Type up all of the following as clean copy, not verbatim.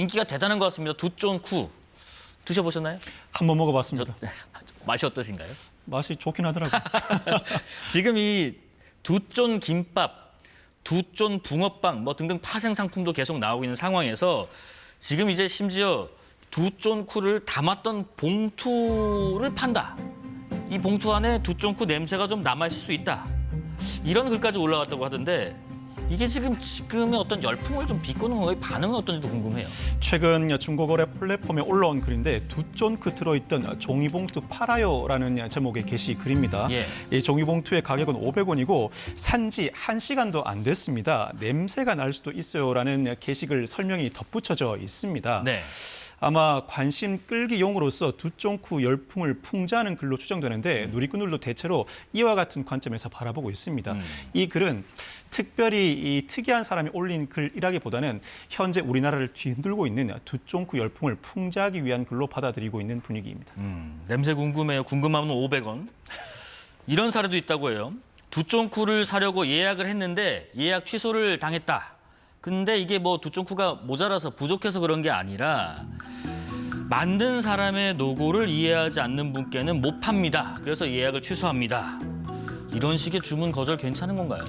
인기가 대단한 것 같습니다. 두쫀쿠 드셔보셨나요? 한번 먹어봤습니다. 맛이 어떠신가요? 맛이 좋긴 하더라고요. 지금 이 두쫀 김밥, 두쫀 붕어빵 뭐 등등 파생 상품도 계속 나오고 있는 상황에서 지금 이제 심지어 두쫀쿠를 담았던 봉투를 판다. 이 봉투 안에 두쫀쿠 냄새가 좀 남아있을 수 있다. 이런 글까지 올라왔다고 하던데 이게 지금의 어떤 열풍을 좀 비꼬는 건가요? 반응은 어떤지도 궁금해요. 최근 중고거래 플랫폼에 올라온 글인데 두쫀크 들어있던 종이봉투 팔아요라는 제목의 게시 글입니다. 예. 이 종이봉투의 가격은 500원이고 산지 1시간도 안 됐습니다. 냄새가 날 수도 있어요라는 게시글 설명이 덧붙여져 있습니다. 네. 아마 관심 끌기용으로서 두쫀쿠 열풍을 풍자하는 글로 추정되는데 누리꾼들도 대체로 이와 같은 관점에서 바라보고 있습니다. 이 글은 특별히 이 특이한 사람이 올린 글이라기보다는 현재 우리나라를 뒤흔들고 있는 두쫀쿠 열풍을 풍자하기 위한 글로 받아들이고 있는 분위기입니다. 냄새 궁금해요. 궁금하면 500원. 이런 사례도 있다고 해요. 두쫀쿠를 사려고 예약을 했는데 예약 취소를 당했다. 근데 이게 뭐 두쫀쿠가 모자라서 부족해서 그런 게 아니라 만든 사람의 노고를 이해하지 않는 분께는 못 팝니다. 그래서 예약을 취소합니다. 이런 식의 주문 거절 괜찮은 건가요?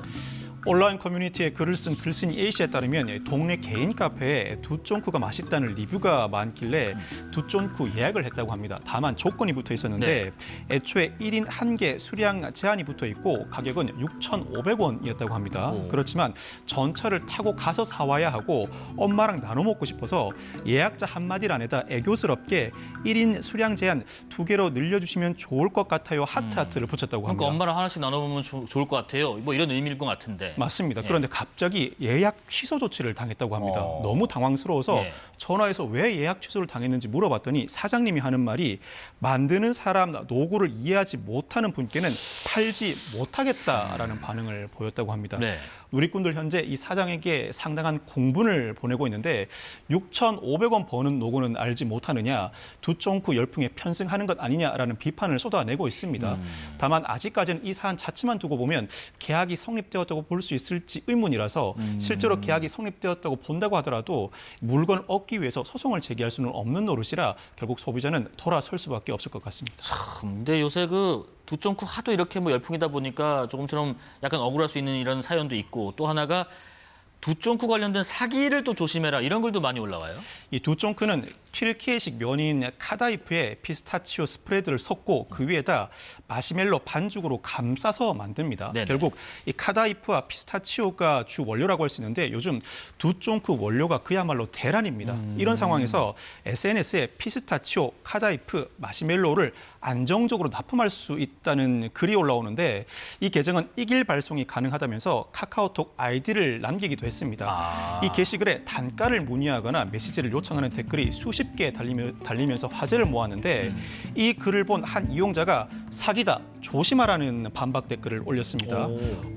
온라인 커뮤니티에 글을 쓴 글쓴이 A씨에 따르면 동네 개인 카페에 두쫀쿠가 맛있다는 리뷰가 많길래 두쫀쿠 예약을 했다고 합니다. 다만 조건이 붙어 있었는데 애초에 1인 1개 수량 제한이 붙어 있고 가격은 6,500원이었다고 합니다. 그렇지만 전철을 타고 가서 사와야 하고 엄마랑 나눠 먹고 싶어서 예약자 한마디란에다 애교스럽게 1인 수량 제한 2개로 늘려주시면 좋을 것 같아요. 하트를 붙였다고 합니다. 그러니까 엄마랑 하나씩 나눠보면 좋을 것 같아요. 뭐 이런 의미일 것 같은데. 맞습니다. 그런데 갑자기 예약 취소 조치를 당했다고 합니다. 너무 당황스러워서 예. 전화해서 왜 예약 취소를 당했는지 물어봤더니 사장님이 하는 말이 만드는 사람 노고를 이해하지 못하는 분께는 팔지 못하겠다라는 반응을 보였다고 합니다. 네. 누리꾼들 현재 이 사장에게 상당한 공분을 보내고 있는데 6,500원 버는 노고는 알지 못하느냐, 두쫀쿠 열풍에 편승하는 것 아니냐라는 비판을 쏟아내고 있습니다. 다만 아직까지는 이 사안 자체만 두고 보면 계약이 성립되었다고 볼 수 있을지 의문이라서 실제로 계약이 성립되었다고 본다고 하더라도 물건을 얻기 위해서 소송을 제기할 수는 없는 노릇이라 결국 소비자는 돌아설 수밖에 없을 것 같습니다. 근데 요새 그 두쫀쿠 하도 이렇게 뭐 열풍이다 보니까 조금처럼 약간 억울할 수 있는 이런 사연도 있고 또 하나가 두쫀쿠 관련된 사기를 또 조심해라 이런 글도 많이 올라와요. 이 두쫀쿠는 튀르키예식 면인 카다이프에 피스타치오 스프레드를 섞고 그 위에다 마시멜로 반죽으로 감싸서 만듭니다. 네네. 결국 이 카다이프와 피스타치오가 주 원료라고 할 수 있는데 요즘 두쫀쿠 원료가 그야말로 대란입니다. 이런 상황에서 SNS에 피스타치오, 카다이프, 마시멜로를 안정적으로 납품할 수 있다는 글이 올라오는데 이 계정은 이길 발송이 가능하다면서 카카오톡 아이디를 남기기도 했습니다. 이 게시글에 단가를 문의하거나 메시지를 요청하는 댓글이 수십 개 달리면서 화제를 모았는데 이 글을 본 한 이용자가 사기다, 조심하라는 반박 댓글을 올렸습니다.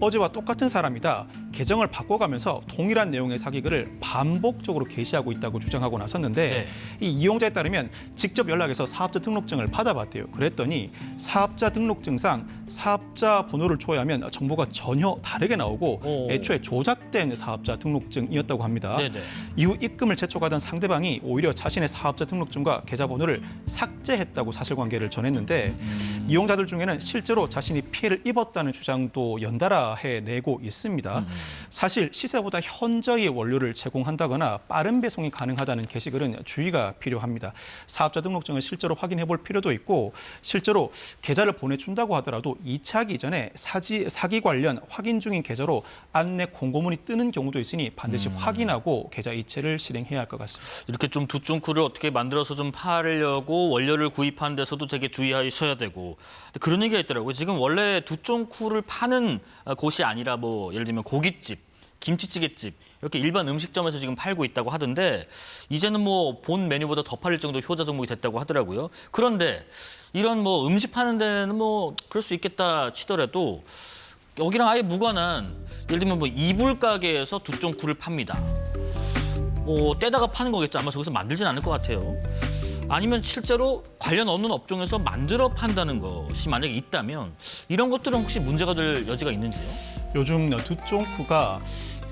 어제와 똑같은 사람이다. 계정을 바꿔가면서 동일한 내용의 사기글을 반복적으로 게시하고 있다고 주장하고 나섰는데 이 이용자에 따르면 직접 연락해서 사업자 등록증을 받아봤대요. 그랬더니 사업자 등록증상 사업자 번호를 초회하면 정보가 전혀 다르게 나오고 애초에 조작된 사업자 등록증이었다고 합니다. 네네. 이후 입금을 재촉하던 상대방이 오히려 자신의 사업자 등록증과 계좌번호를 삭제했다고 사실관계를 전했는데 이용자들 중에는 실제로 자신이 피해를 입었다는 주장도 연달아 해내고 있습니다. 사실 시세보다 현저히 원료를 제공한다거나 빠른 배송이 가능하다는 게시글은 주의가 필요합니다. 사업자 등록증을 실제로 확인해 볼 필요도 있고 실제로 계좌를 보내준다고 하더라도 이체하기 이전에 사기 관련 확인 중인 계좌로 안내 공고문이 뜨는 경우도 있으니 반드시 확인하고 계좌 이체를 실행해야 할 것 같습니다. 이렇게 좀 두쫀쿠를 어떻게 만들어서 좀 팔려고 원료를 구입하는 데서도 되게 주의하셔야 되고 그런 얘기가 있더라고요. 지금 원래 두쫀쿠를 파는 곳이 아니라 뭐 예를 들면 고깃집, 김치찌개집 이렇게 일반 음식점에서 지금 팔고 있다고 하던데 이제는 뭐 본 메뉴보다 더 팔릴 정도 효자 종목이 됐다고 하더라고요. 그런데 이런 뭐 음식 파는 데는 뭐 그럴 수 있겠다 치더라도 여기랑 아예 무관한 예를 들면 뭐 이불 가게에서 두쫀쿠를 팝니다. 뭐 떼다가 파는 거겠죠. 아마 저기서 만들진 않을 것 같아요. 아니면 실제로 관련 없는 업종에서 만들어 판다는 것이 만약에 있다면 이런 것들은 혹시 문제가 될 여지가 있는지요? 요즘 두쫀쿠가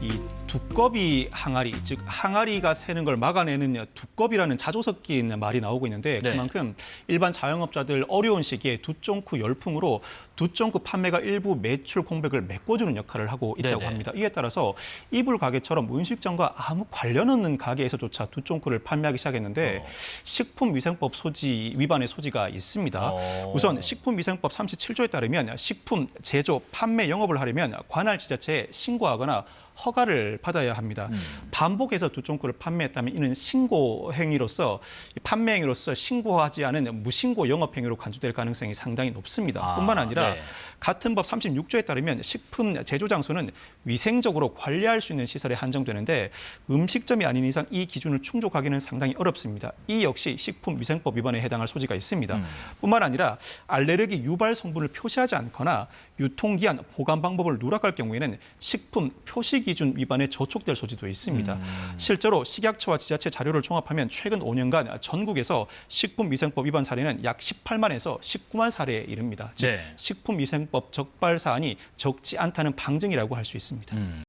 이 두꺼비 항아리, 즉 항아리가 새는 걸 막아내는 두꺼비라는 자조 섞인 말이 나오고 있는데 네. 그만큼 일반 자영업자들 어려운 시기에 두쫑쿠 열풍으로 두쫑쿠 판매가 일부 매출 공백을 메꿔주는 역할을 하고 있다고 네네. 합니다. 이에 따라서 이불 가게처럼 음식점과 아무 관련 없는 가게에서조차 두쫑쿠를 판매하기 시작했는데 식품위생법 소지 위반의 소지가 있습니다. 우선 식품위생법 37조에 따르면 식품 제조, 판매 영업을 하려면 관할 지자체에 신고하거나 허가를 받아야 합니다. 반복해서 두쫑쿠를 판매했다면 이는 신고 행위로서 판매 행위로서 신고하지 않은 무신고 영업 행위로 간주될 가능성이 상당히 높습니다. 뿐만 아니라 네. 같은 법 36조에 따르면 식품 제조 장소는 위생적으로 관리할 수 있는 시설에 한정되는데 음식점이 아닌 이상 이 기준을 충족하기는 상당히 어렵습니다. 이 역시 식품위생법 위반에 해당할 소지가 있습니다. 뿐만 아니라 알레르기 유발 성분을 표시하지 않거나 유통기한, 보관 방법을 누락할 경우에는 식품 표시 기준 위반에 저촉될 소지도 있습니다. 실제로 식약처와 지자체 자료를 종합하면 최근 5년간 전국에서 식품위생법 위반 사례는 약 18만에서 19만 사례에 이릅니다. 즉 네. 식품위생법 적발 사안이 적지 않다는 방증이라고 할 수 있습니다.